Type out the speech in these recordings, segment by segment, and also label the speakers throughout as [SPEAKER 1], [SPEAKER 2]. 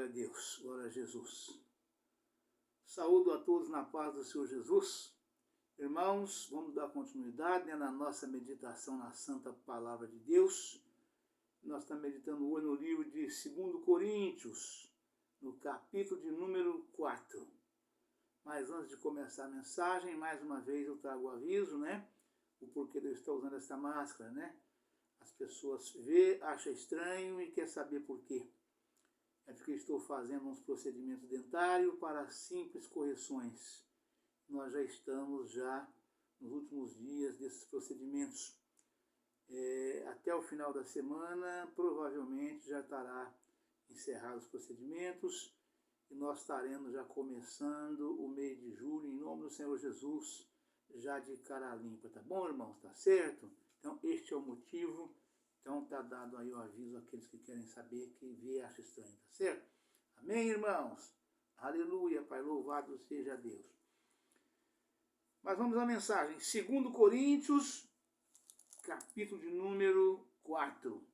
[SPEAKER 1] a Deus, glória a Jesus. Saúdo a todos na paz do Senhor Jesus. Irmãos, vamos dar continuidade na nossa meditação na Santa Palavra de Deus. Nós estamos meditando hoje no livro de 2 Coríntios, no capítulo de número 4. Mas antes de começar a mensagem, mais uma vez eu trago o aviso, o porquê de eu estar usando essa máscara, As pessoas vê, acham estranho e quer saber por quê. É porque estou fazendo uns procedimentos dentários para simples correções. Nós já estamos nos últimos dias desses procedimentos. Até o final da semana, provavelmente já estará encerrados os procedimentos e nós estaremos já começando o mês de julho, em nome do Senhor Jesus, já de cara limpa, tá bom, irmãos? Tá certo? Então, este é o motivo. Então, está dado aí o aviso àqueles que querem saber, que vê e acha estranho, tá certo? Amém, irmãos? Aleluia, Pai, louvado seja Deus. Mas vamos à mensagem. 2 Coríntios, capítulo de número 4.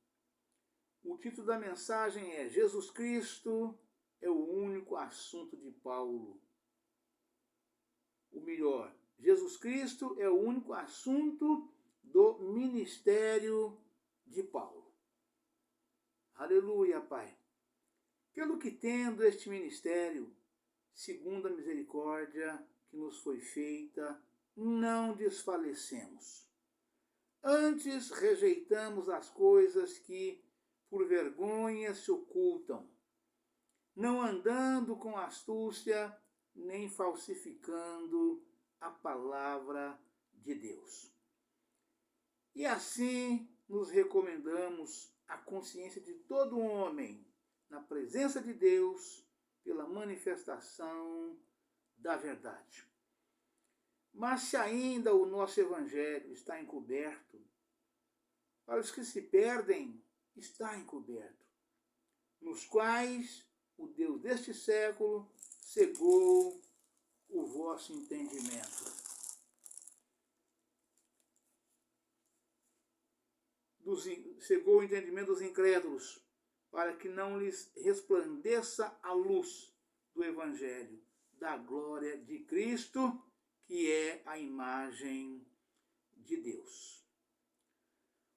[SPEAKER 1] O título da mensagem é Jesus Cristo é o único assunto de Paulo. O melhor, Jesus Cristo é o único assunto do ministério de Paulo. Aleluia, Pai. Pelo que tendo este ministério, segundo a misericórdia que nos foi feita, não desfalecemos. Antes rejeitamos as coisas que por vergonha se ocultam, não andando com astúcia, nem falsificando a palavra de Deus. E assim nos recomendamos à consciência de todo homem, na presença de Deus, pela manifestação da verdade. Mas se ainda o nosso evangelho está encoberto, para os que se perdem, está encoberto, nos quais o Deus deste século cegou o vosso entendimento. Cegou o entendimento dos incrédulos, para que não lhes resplandeça a luz do Evangelho, da glória de Cristo, que é a imagem de Deus.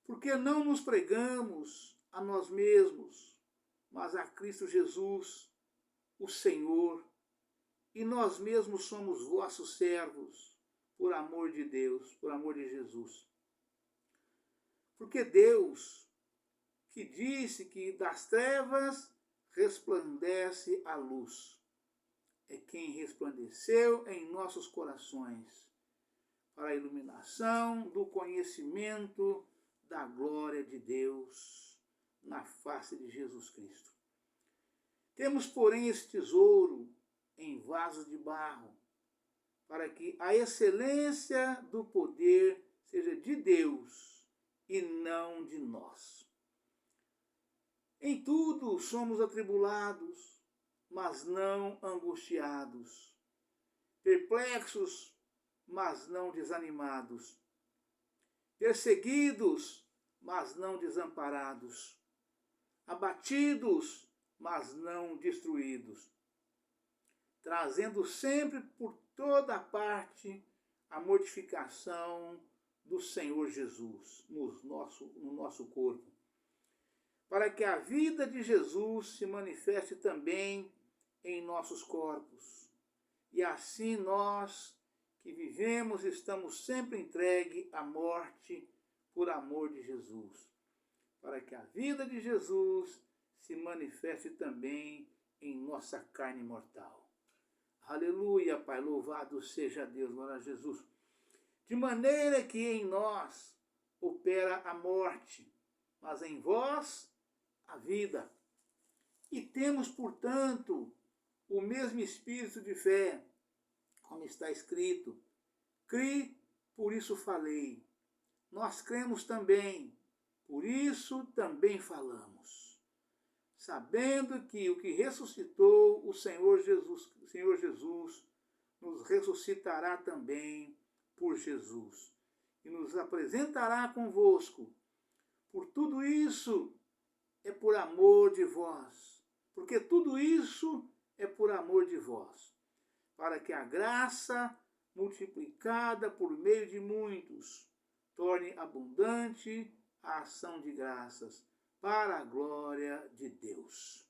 [SPEAKER 1] Porque não nos pregamos a nós mesmos, mas a Cristo Jesus, o Senhor, e nós mesmos somos vossos servos, por amor de Deus, por amor de Jesus. Porque Deus, que disse que das trevas resplandece a luz, é quem resplandeceu em nossos corações, para a iluminação do conhecimento da glória de Deus na face de Jesus Cristo. Temos, porém, esse tesouro em vasos de barro, para que a excelência do poder seja de Deus e não de nós. Em tudo somos atribulados, mas não angustiados, perplexos, mas não desanimados, perseguidos, mas não desamparados, abatidos, mas não destruídos, trazendo sempre por toda parte a mortificação do Senhor Jesus no nosso corpo, para que a vida de Jesus se manifeste também em nossos corpos. E assim nós, que vivemos, estamos sempre entregues à morte por amor de Jesus, para que a vida de Jesus se manifeste também em nossa carne mortal. Aleluia, Pai, louvado seja Deus, glória a Jesus. De maneira que em nós opera a morte, mas em vós a vida. E temos, portanto, o mesmo espírito de fé, como está escrito: cri, por isso falei. Nós cremos também, por isso também falamos. Sabendo que o que ressuscitou o Senhor Jesus nos ressuscitará também por Jesus e nos apresentará convosco. Por tudo isso é por amor de vós, porque tudo isso é por amor de vós, para que a graça, multiplicada por meio de muitos, torne abundante a ação de graças, para a glória de Deus.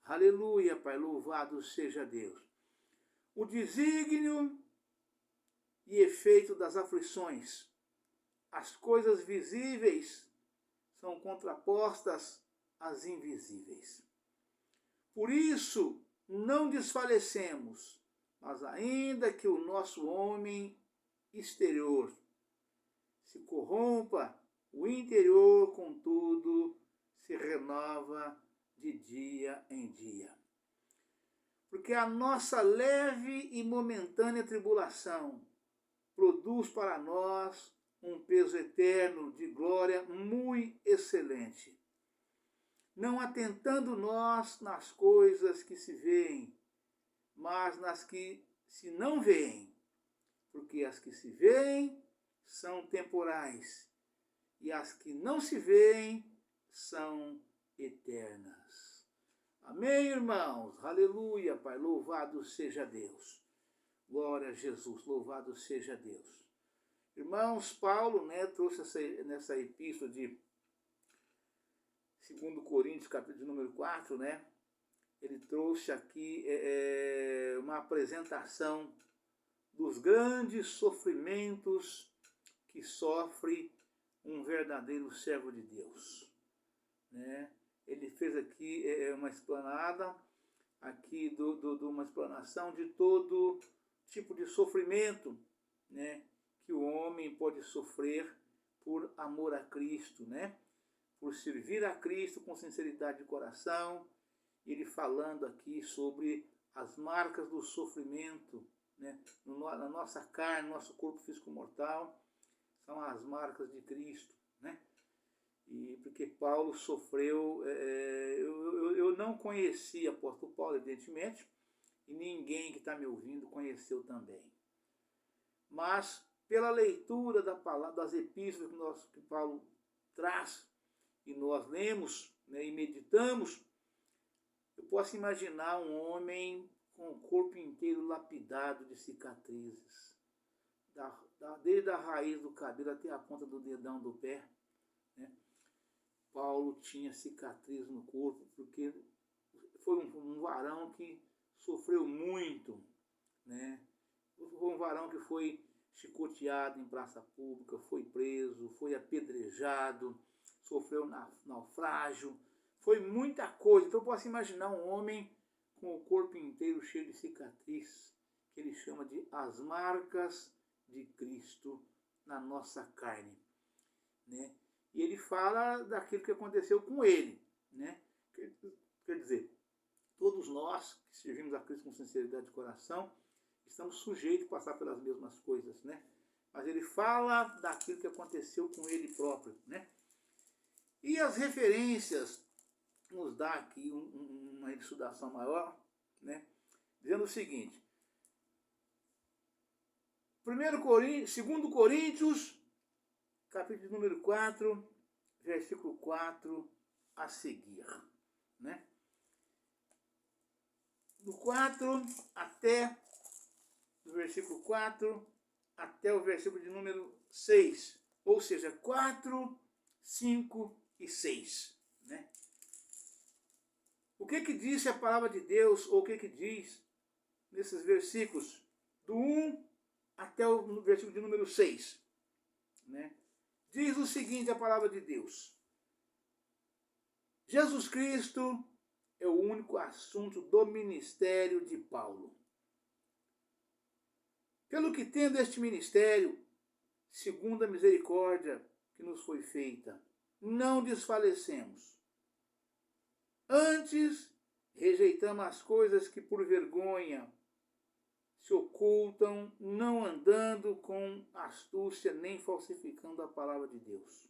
[SPEAKER 1] Aleluia, Pai, louvado seja Deus. O desígnio e efeito das aflições, as coisas visíveis são contrapostas às invisíveis. Por isso, não desfalecemos, mas ainda que o nosso homem exterior se corrompa, o interior, contudo, se renova de dia em dia. Porque a nossa leve e momentânea tribulação produz para nós um peso eterno de glória muito excelente, não atentando nós nas coisas que se veem, mas nas que se não veem, porque as que se veem são temporais, e as que não se veem são eternas. Amém, irmãos? Aleluia, Pai, louvado seja Deus. Glória a Jesus, louvado seja Deus. Irmãos, Paulo, trouxe nessa epístola de 2 Coríntios, capítulo número 4, ele trouxe aqui uma apresentação dos grandes sofrimentos que sofre um verdadeiro servo de Deus. Ele fez aqui uma explanada, aqui uma explanação de todo tipo de sofrimento, que o homem pode sofrer por amor a Cristo, por servir a Cristo com sinceridade de coração. Ele falando aqui sobre as marcas do sofrimento, na nossa carne, no nosso corpo físico mortal, são as marcas de Cristo, E porque Paulo sofreu, eu não conhecia o apóstolo Paulo, evidentemente, e ninguém que está me ouvindo conheceu também. Mas, pela leitura da palavra, das epístolas que Paulo traz, e nós lemos e meditamos, eu posso imaginar um homem com o corpo inteiro lapidado de cicatrizes, desde a raiz do cabelo até a ponta do dedão do pé. Paulo tinha cicatriz no corpo, porque foi um varão que sofreu muito, Foi um varão que foi chicoteado em praça pública, foi preso, foi apedrejado, sofreu naufrágio, foi muita coisa. Então eu posso imaginar um homem com o corpo inteiro cheio de cicatriz, que ele chama de as marcas de Cristo na nossa carne, E ele fala daquilo que aconteceu com ele, Quer dizer, todos nós que servimos a Cristo com sinceridade de coração, estamos sujeitos a passar pelas mesmas coisas, Mas ele fala daquilo que aconteceu com ele próprio, E as referências nos dá aqui uma elucidação maior, Dizendo o seguinte: 2 Coríntios, capítulo número 4, versículo 4 a seguir, Do 4 até o versículo 4 até o versículo de número 6, ou seja, 4, 5 e 6, O que disse a palavra de Deus, ou o que diz nesses versículos, do 1 até o versículo de número 6, Diz o seguinte a palavra de Deus: Jesus Cristo é o único assunto do ministério de Paulo. Pelo que tendo este ministério, segundo a misericórdia que nos foi feita, não desfalecemos. Antes, rejeitamos as coisas que por vergonha se ocultam, não andando com astúcia nem falsificando a palavra de Deus.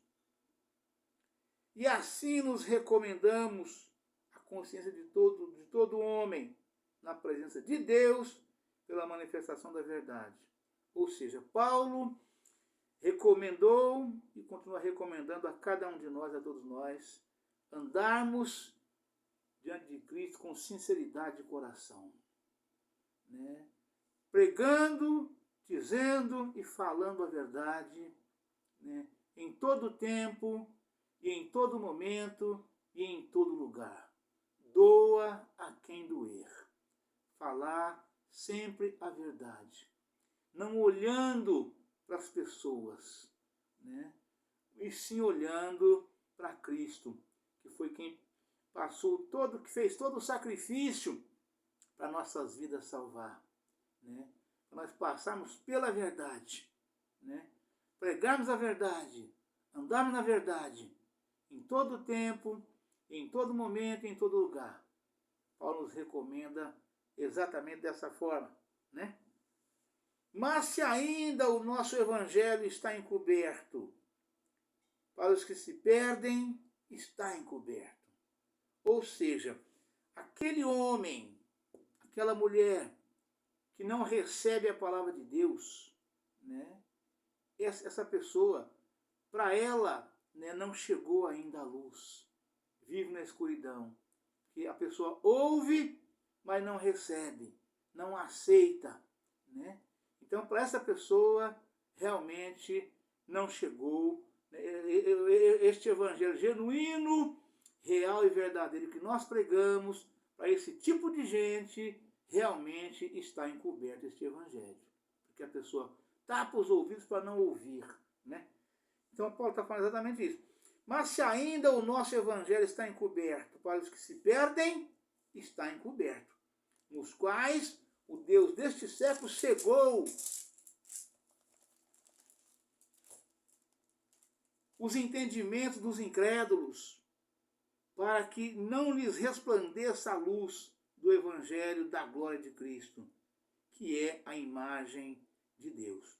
[SPEAKER 1] E assim nos recomendamos a consciência de todo homem na presença de Deus pela manifestação da verdade. Ou seja, Paulo recomendou e continua recomendando a cada um de nós, a todos nós, andarmos diante de Cristo com sinceridade de coração, né? Pregando, dizendo e falando a verdade, né? Em todo tempo e em todo momento e em todo lugar. Doa a quem doer. Falar sempre a verdade. Não olhando para as pessoas, né? E sim olhando para Cristo, que foi quem que fez todo o sacrifício para nossas vidas salvar, né? Para nós passarmos pela verdade, né? Pregarmos a verdade, andarmos na verdade, em todo tempo, em todo momento, em todo lugar. Paulo nos recomenda exatamente dessa forma, né? Mas se ainda o nosso evangelho está encoberto, para os que se perdem, está encoberto. Ou seja, aquele homem, aquela mulher que não recebe a palavra de Deus, né? Essa pessoa, para ela, né, não chegou ainda a luz. Vive na escuridão. Que a pessoa ouve, mas não recebe, não aceita, né? Então, para essa pessoa, realmente não chegou este evangelho genuíno, real e verdadeiro que nós pregamos. Para esse tipo de gente, realmente está encoberto este evangelho. Porque a pessoa tapa os ouvidos para não ouvir, né? Então, Paulo está falando exatamente isso. Mas se ainda o nosso evangelho está encoberto, para os que se perdem, está encoberto, nos quais o Deus deste século cegou os entendimentos dos incrédulos, para que não lhes resplandeça a luz do evangelho da glória de Cristo, que é a imagem de Deus.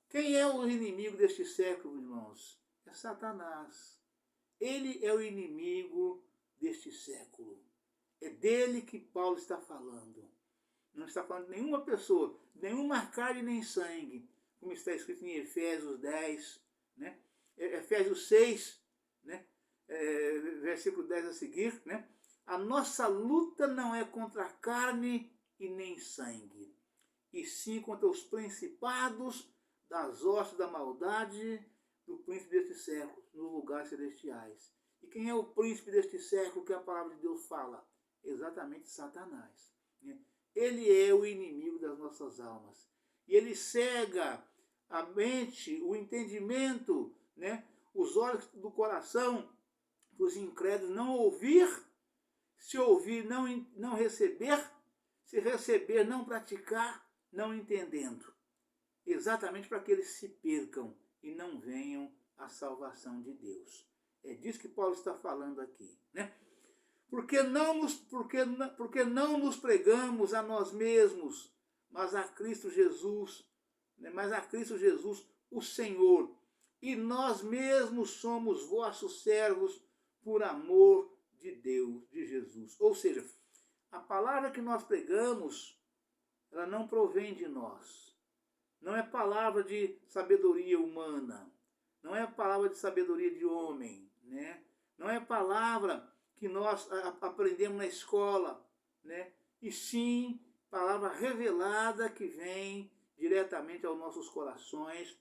[SPEAKER 1] Quem é o inimigo deste século, irmãos? É Satanás. Ele é o inimigo deste século. É dele que Paulo está falando. Não está falando de nenhuma pessoa, nenhuma carne nem sangue, como está escrito em Efésios 10, né? Efésios 6, né? Versículo 10 a seguir, né? A nossa luta não é contra a carne e nem sangue, e sim contra os principados das hostes da maldade do príncipe deste século, nos lugares celestiais. E quem é o príncipe deste século que a palavra de Deus fala? Exatamente Satanás, né? Ele é o inimigo das nossas almas. E ele cega a mente, o entendimento, né? Os olhos do coração, para os incrédulos não ouvir, se ouvir não receber, se receber não praticar, não entendendo. Exatamente para que eles se percam e não venham à salvação de Deus. É disso que Paulo está falando aqui, né? Porque não nos pregamos a nós mesmos, mas a Cristo Jesus, né? Mas a Cristo Jesus, o Senhor. E nós mesmos somos vossos servos por amor de Deus, de Jesus. Ou seja, a palavra que nós pregamos, ela não provém de nós. Não é palavra de sabedoria humana. Não é palavra de sabedoria de homem, né? Não é palavra que nós aprendemos na escola, né? E sim, palavra revelada que vem diretamente aos nossos corações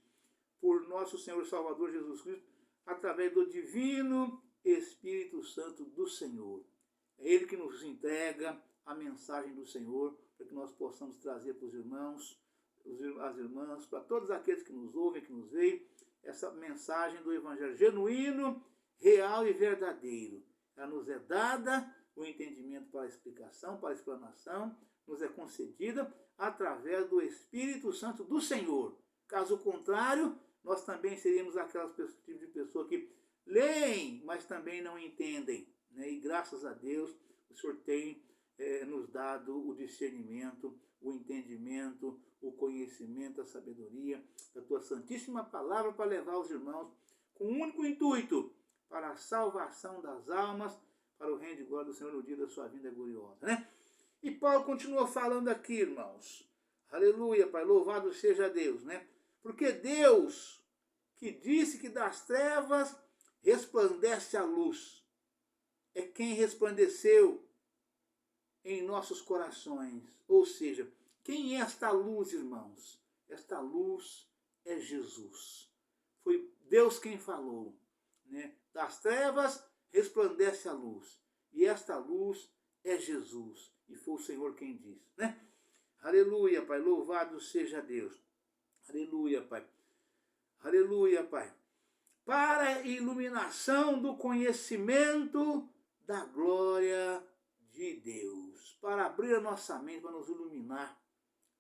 [SPEAKER 1] por nosso Senhor e Salvador Jesus Cristo, através do divino Espírito Santo do Senhor. É Ele que nos entrega a mensagem do Senhor, para que nós possamos trazer para os irmãos, as irmãs, para todos aqueles que nos ouvem, que nos veem, essa mensagem do Evangelho genuíno, real e verdadeiro. Ela nos é dada, o entendimento para a explicação, para a explanação, nos é concedida através do Espírito Santo do Senhor. Caso contrário, nós também seríamos aquelas tipo de pessoa que leem, mas também não entendem, né? E graças a Deus, o Senhor tem nos dado o discernimento, o entendimento, o conhecimento, a sabedoria da tua santíssima palavra para levar os irmãos com um único intuito, para a salvação das almas, para o reino de glória do Senhor no dia da sua vinda gloriosa, né? E Paulo continua falando aqui, irmãos. Aleluia, Pai, louvado seja Deus, né? Porque Deus, que disse que das trevas resplandece a luz, é quem resplandeceu em nossos corações. Ou seja, quem é esta luz, irmãos? Esta luz é Jesus. Foi Deus quem falou, né? Das trevas resplandece a luz. E esta luz é Jesus. E foi o Senhor quem disse, né? Aleluia, Pai. Louvado seja Deus. Aleluia, Pai. Aleluia, Pai. Para a iluminação do conhecimento da glória de Deus. Para abrir a nossa mente, para nos iluminar,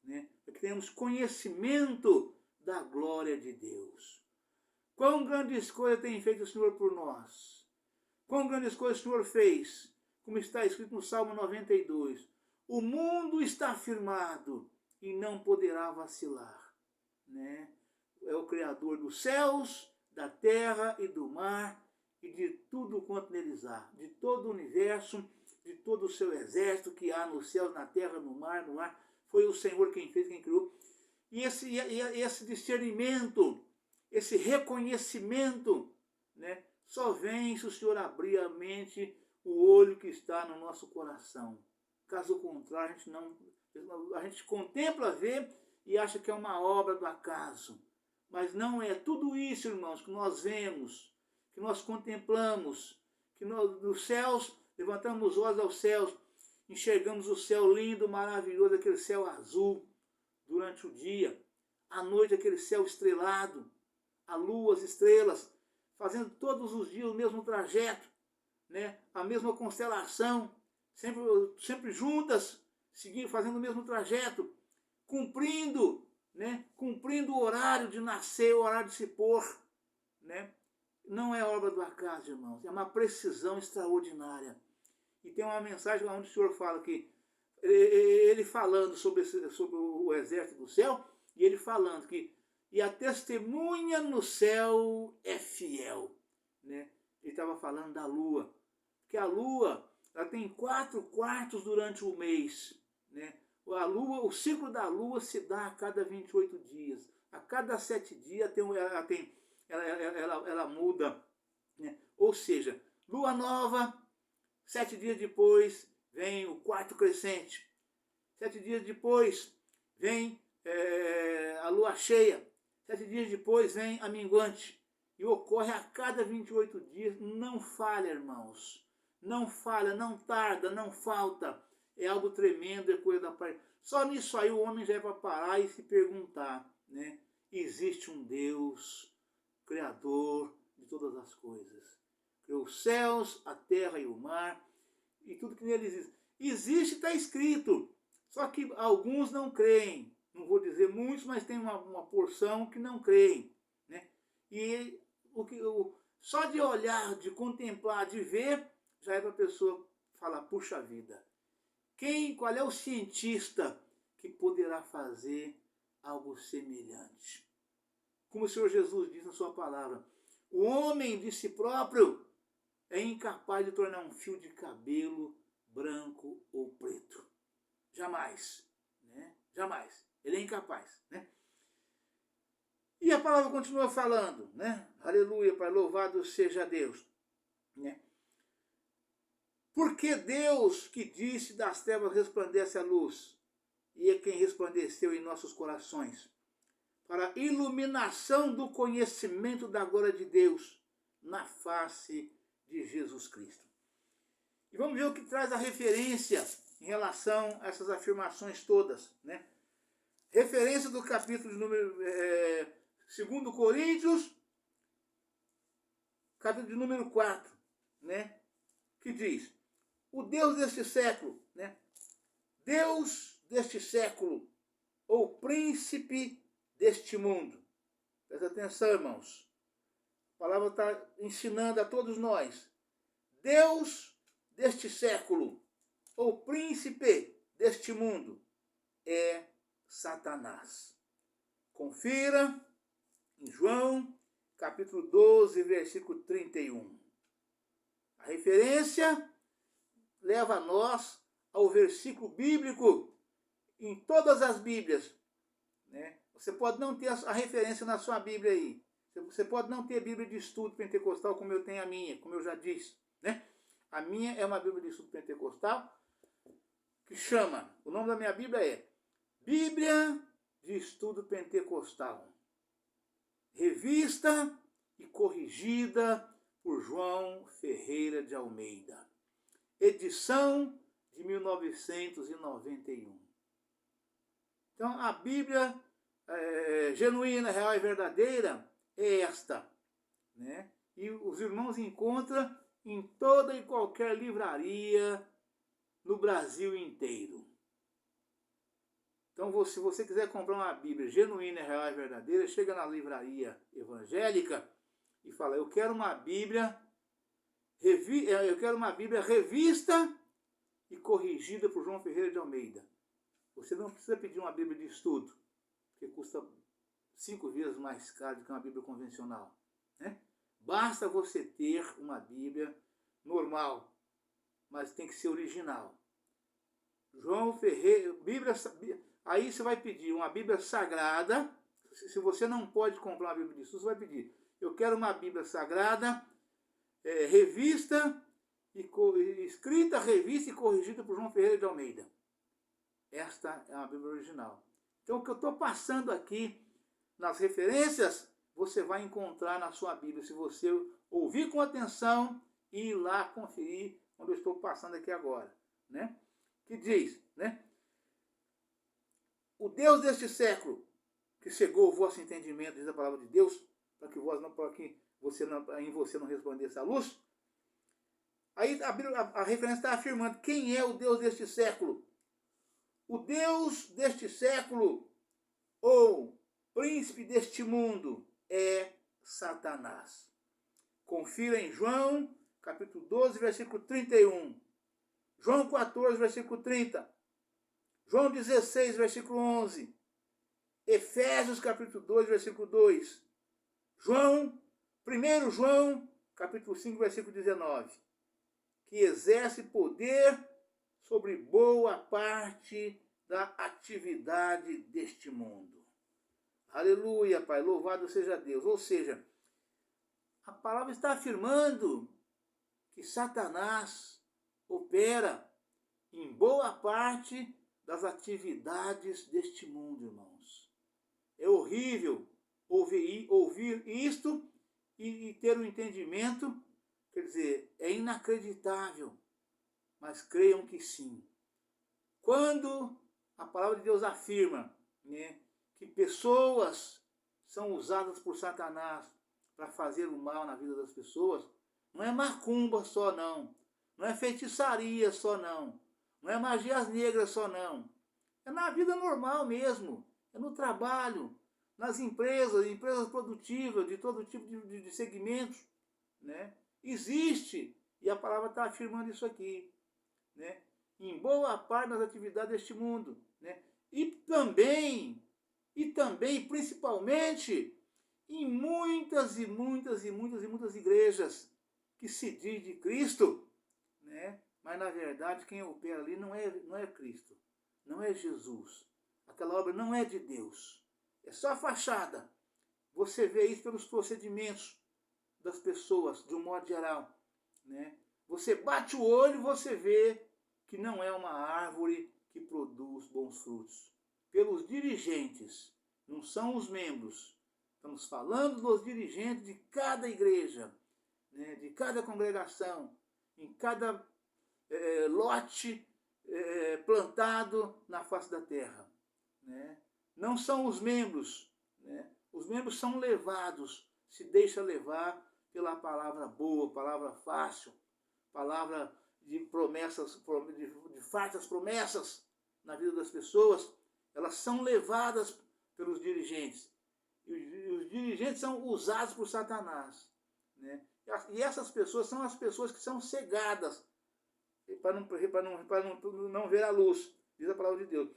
[SPEAKER 1] né? Para que tenhamos conhecimento da glória de Deus. Quão grandes coisas tem feito o Senhor por nós. Quão grandes coisas o Senhor fez. Como está escrito no Salmo 92. O mundo está firmado e não poderá vacilar, né? É o Criador dos céus, da terra e do mar e de tudo quanto neles há, de todo o universo, de todo o seu exército que há nos céus, na terra, no mar, no ar. Foi o Senhor quem fez, quem criou. E esse discernimento, esse reconhecimento, né, só vem se o Senhor abrir a mente, o olho que está no nosso coração. Caso contrário, a gente contempla, vê e acha que é uma obra do acaso. Mas não é tudo isso, irmãos, que nós vemos, que nós contemplamos, que nós, dos céus, levantamos os olhos aos céus, enxergamos o céu lindo, maravilhoso, aquele céu azul durante o dia, à noite aquele céu estrelado, a lua, as estrelas, fazendo todos os dias o mesmo trajeto, né? A mesma constelação, sempre juntas, seguindo, fazendo o mesmo trajeto, cumprindo, né? Cumprindo o horário de nascer, o horário de se pôr, né? Não é obra do acaso, irmãos, é uma precisão extraordinária. E tem uma mensagem onde o Senhor fala que, ele falando sobre o exército do céu, e ele falando que e a testemunha no céu é fiel, né? Ele estava falando da lua, porque a lua ela tem 4 quartos durante o mês, né? A lua, o ciclo da lua se dá a cada 28 dias. A cada 7 dias ela muda, né? Ou seja, lua nova, 7 dias depois vem o quarto crescente. 7 dias depois vem a lua cheia. 7 dias depois vem a minguante. E ocorre a cada 28 dias. Não falha, irmãos. Não falha, não tarda, não falta. É algo tremendo, é coisa da parte. Só nisso aí o homem já é para parar e se perguntar, né? Existe um Deus, Criador de todas as coisas. Criou os céus, a terra e o mar, e tudo que neles existe. Existe, está escrito. Só que alguns não creem. Não vou dizer muitos, mas tem uma porção que não creem, né? E só de olhar, de contemplar, de ver, já é para a pessoa falar, puxa vida, qual é o cientista que poderá fazer algo semelhante? Como o Senhor Jesus diz na sua palavra, o homem de si próprio é incapaz de tornar um fio de cabelo branco ou preto. Jamais, né? Jamais. Ele é incapaz, né? E a palavra continua falando, né? Aleluia, Pai, louvado seja Deus, né? Porque Deus que disse das trevas resplandece a luz, e é quem resplandeceu em nossos corações, para a iluminação do conhecimento da glória de Deus na face de Jesus Cristo. E vamos ver o que traz a referência em relação a essas afirmações todas, né? Referência do capítulo de número 2 Coríntios, capítulo de número 4, né? Que diz, o Deus deste século, né? Deus deste século, ou príncipe deste mundo. Presta atenção, irmãos. A palavra está ensinando a todos nós. Deus deste século, ou príncipe deste mundo, é Satanás. Confira em João, capítulo 12, versículo 31. A referência leva nós ao versículo bíblico em todas as Bíblias, né? Você pode não ter a referência na sua Bíblia aí. Você pode não ter Bíblia de estudo pentecostal como eu tenho a minha, como eu já disse, né? A minha é uma Bíblia de estudo pentecostal, que chama, o nome da minha Bíblia é Bíblia de Estudo Pentecostal, revista e corrigida por João Ferreira de Almeida, edição de 1991. Então, a Bíblia genuína, real e verdadeira é esta, né? E os irmãos encontram em toda e qualquer livraria no Brasil inteiro. Então, se você quiser comprar uma Bíblia genuína, real e verdadeira, chega na livraria evangélica e fala: eu quero uma Bíblia revista e corrigida por João Ferreira de Almeida. Você não precisa pedir uma Bíblia de estudo, que custa 5 vezes mais caro do que uma Bíblia convencional, né? Basta você ter uma Bíblia normal, mas tem que ser original. João Ferreira, aí você vai pedir uma Bíblia sagrada. Se você não pode comprar uma Bíblia de estudo, você vai pedir: eu quero uma Bíblia sagrada, escrita, revista e corrigida por João Ferreira de Almeida. Esta é uma Bíblia original. Então, o que eu estou passando aqui nas referências, você vai encontrar na sua Bíblia, se você ouvir com atenção e ir lá conferir onde eu estou passando aqui agora, né? Que diz, né? O Deus deste século, que cegou o vosso entendimento, diz a palavra de Deus, para que em você não resplandeça a luz. Aí a referência está afirmando quem é o Deus deste século. O Deus deste século, ou príncipe deste mundo, é Satanás. Confira em João, capítulo 12, versículo 31. João 14, versículo 30. João 16, versículo 11. Efésios, capítulo 2, versículo 2. 1 João, capítulo 5, versículo 19. Que exerce poder sobre boa parte da atividade deste mundo. Aleluia, Pai, louvado seja Deus. Ou seja, a palavra está afirmando que Satanás opera em boa parte das atividades deste mundo, irmãos. É horrível ouvir isto e ter um entendimento, quer dizer, é inacreditável, mas creiam que sim. Quando a palavra de Deus afirma, né, que pessoas são usadas por Satanás para fazer o mal na vida das pessoas, não é macumba só não, não é feitiçaria só não, não é magias negras só não, é na vida normal mesmo, é no trabalho, nas empresas produtivas, de todo tipo de segmentos, né? Existe, e a palavra está afirmando isso aqui, né? Em boa parte das atividades deste mundo, né? E também, principalmente, em muitas igrejas que se diz de Cristo, né? Mas na verdade quem opera ali não é Cristo, não é Jesus. Aquela obra não é de Deus, é só fachada. Você vê isso pelos procedimentos das pessoas, de um modo geral, né? Você bate o olho e você vê que não é uma árvore que produz bons frutos. Pelos dirigentes, não são os membros. Estamos falando dos dirigentes de cada igreja, né, de cada congregação, em cada lote plantado na face da terra, né? Não são os membros, né? Os membros são levados, se deixa levar pela palavra boa, palavra fácil, palavra de promessas, de fartas promessas na vida das pessoas. Elas são levadas pelos dirigentes. E os dirigentes são usados por Satanás, né? E essas pessoas são as pessoas que são cegadas para não ver a luz, diz a palavra de Deus.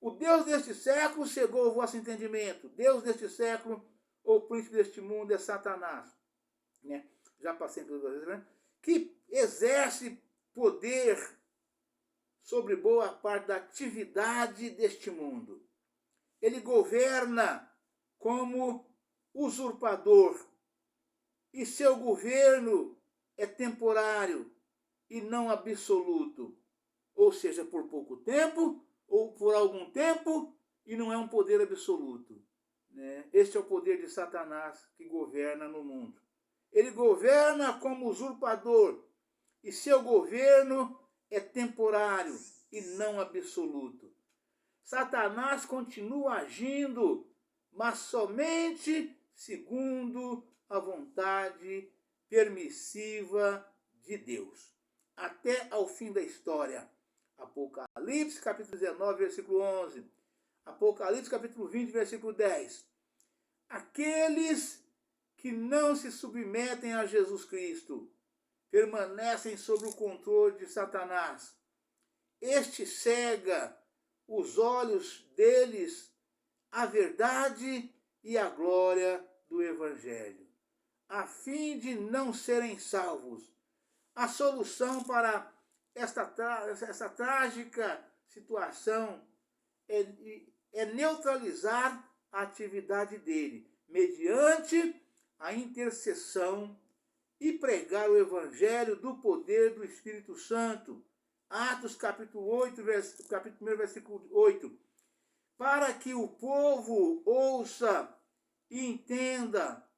[SPEAKER 1] O Deus deste século cegou o vosso entendimento. Deus deste século, ou príncipe deste mundo, é Satanás, né? Já passei por duas vezes, né? Que exerce poder sobre boa parte da atividade deste mundo. Ele governa como usurpador, e seu governo é temporário e não absoluto. ou seja, por pouco tempo, ou por algum tempo, e não é um poder absoluto. Né? Este é o poder de Satanás que governa no mundo. Ele governa como usurpador, e seu governo é temporário e não absoluto. Satanás continua agindo, mas somente segundo a vontade permissiva de Deus, até ao fim da história. Apocalipse, capítulo 19, versículo 11. Apocalipse, capítulo 20, versículo 10. Aqueles que não se submetem a Jesus Cristo permanecem sob o controle de Satanás. Este cega os olhos deles à verdade e à glória do Evangelho, a fim de não serem salvos. A solução para essa trágica situação é neutralizar a atividade dele, mediante a intercessão e pregar o Evangelho do poder do Espírito Santo. Atos capítulo 8, capítulo 1, versículo 8. Para que o povo ouça e entenda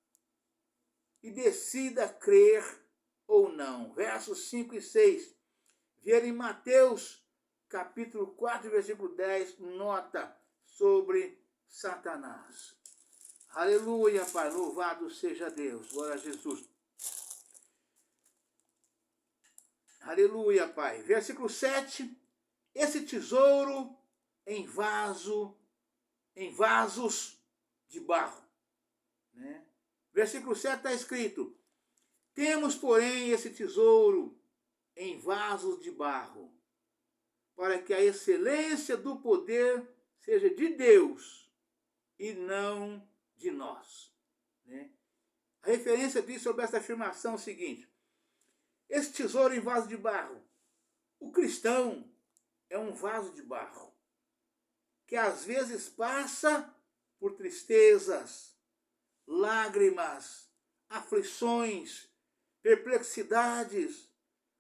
[SPEAKER 1] e decida crer ou não. Versos 5 e 6. Ver em Mateus capítulo 4, versículo 10, nota sobre Satanás. Aleluia, Pai, louvado seja Deus. Glória a Jesus. Aleluia, Pai. Versículo 7. Esse tesouro em vasos de barro. Né? Versículo 7 está escrito: temos, porém, esse tesouro em vasos de barro, para que a excelência do poder seja de Deus e não de nós. Né? A referência diz sobre essa afirmação é o seguinte: esse tesouro em vaso de barro. O cristão é um vaso de barro que às vezes passa por tristezas, lágrimas, aflições, perplexidades,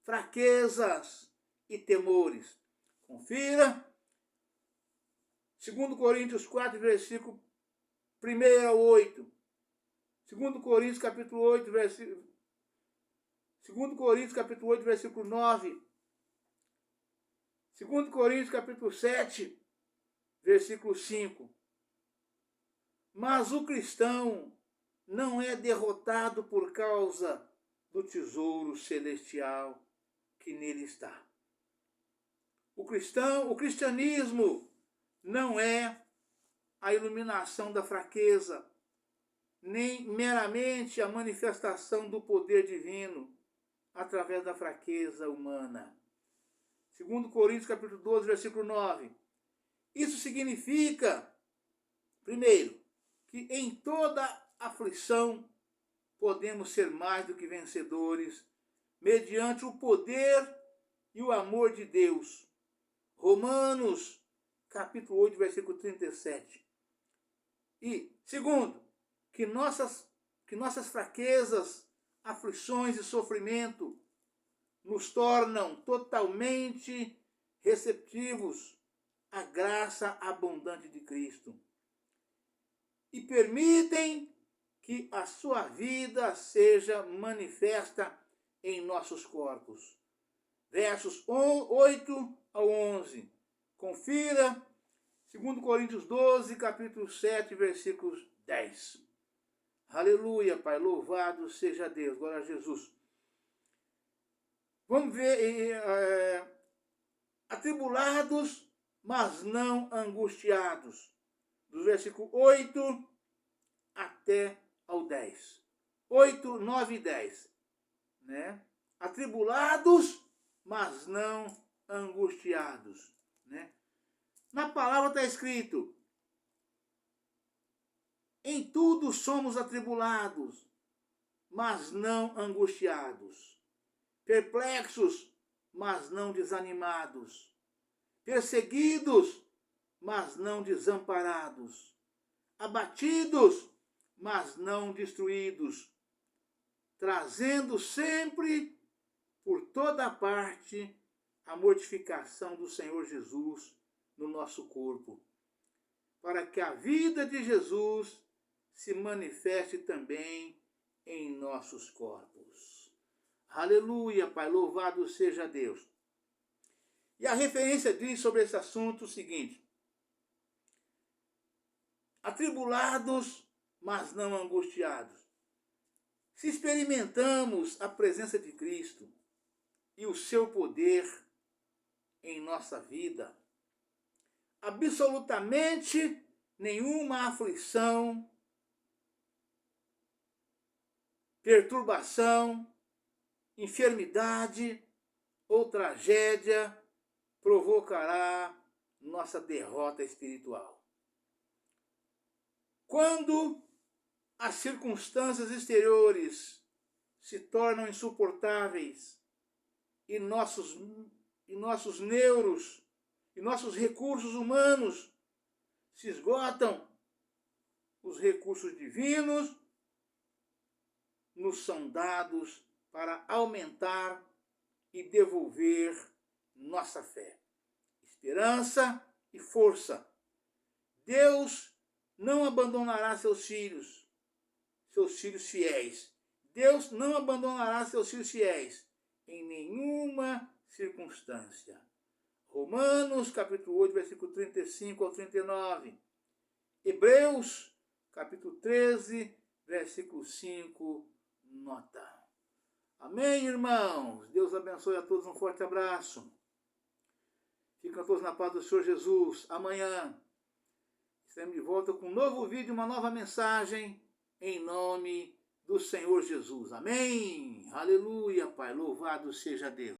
[SPEAKER 1] fraquezas e temores. Confira 2 Coríntios 4, versículo 1 a 8. 2 Coríntios capítulo 8, versículo 2 Coríntios capítulo 8, versículo 9. 2 Coríntios capítulo 7, versículo 5. Mas o cristão não é derrotado por causa do tesouro celestial que nele está. O cristianismo não é a iluminação da fraqueza, nem meramente a manifestação do poder divino através da fraqueza humana. 2 Coríntios capítulo 12, versículo 9. Isso significa, primeiro, que em toda aflição podemos ser mais do que vencedores mediante o poder e o amor de Deus. Romanos capítulo 8, versículo 37. E, segundo, que nossas fraquezas, aflições e sofrimento nos tornam totalmente receptivos à graça abundante de Cristo e permitem que a sua vida seja manifesta em nossos corpos. Versos 8 ao 11. Confira 2 Coríntios 12, capítulo 7, versículos 10. Aleluia, Pai, louvado seja Deus, glória a Jesus. Vamos ver, atribulados, mas não angustiados. Do versículo 8 até ao 10. 8, 9 e 10. Né? Atribulados, mas não angustiados. Né? Na palavra está escrito: em tudo somos atribulados, mas não angustiados. Perplexos, mas não desanimados. Perseguidos, mas não desamparados. Abatidos, mas não destruídos. Trazendo sempre por toda parte a mortificação do Senhor Jesus no nosso corpo, para que a vida de Jesus se manifeste também em nossos corpos. Aleluia, Pai, louvado seja Deus. E a referência diz sobre esse assunto o seguinte: atribulados, mas não angustiados. Se experimentamos a presença de Cristo e o seu poder em nossa vida, absolutamente nenhuma aflição, perturbação, enfermidade ou tragédia provocará nossa derrota espiritual. Quando as circunstâncias exteriores se tornam insuportáveis e nossos neuros e nossos recursos humanos se esgotam, os recursos divinos nos são dados para aumentar e devolver nossa fé, esperança e força. Deus não abandonará seus filhos fiéis. Deus não abandonará seus filhos fiéis em nenhuma circunstância. Romanos, capítulo 8, versículo 35 ao 39. Hebreus, capítulo 13, versículo 5, nota. Amém, irmãos? Deus abençoe a todos, um forte abraço. Fiquem todos na paz do Senhor Jesus. Amanhã estaremos de volta com um novo vídeo, uma nova mensagem, em nome do Senhor Jesus. Amém? Aleluia, Pai. Louvado seja Deus.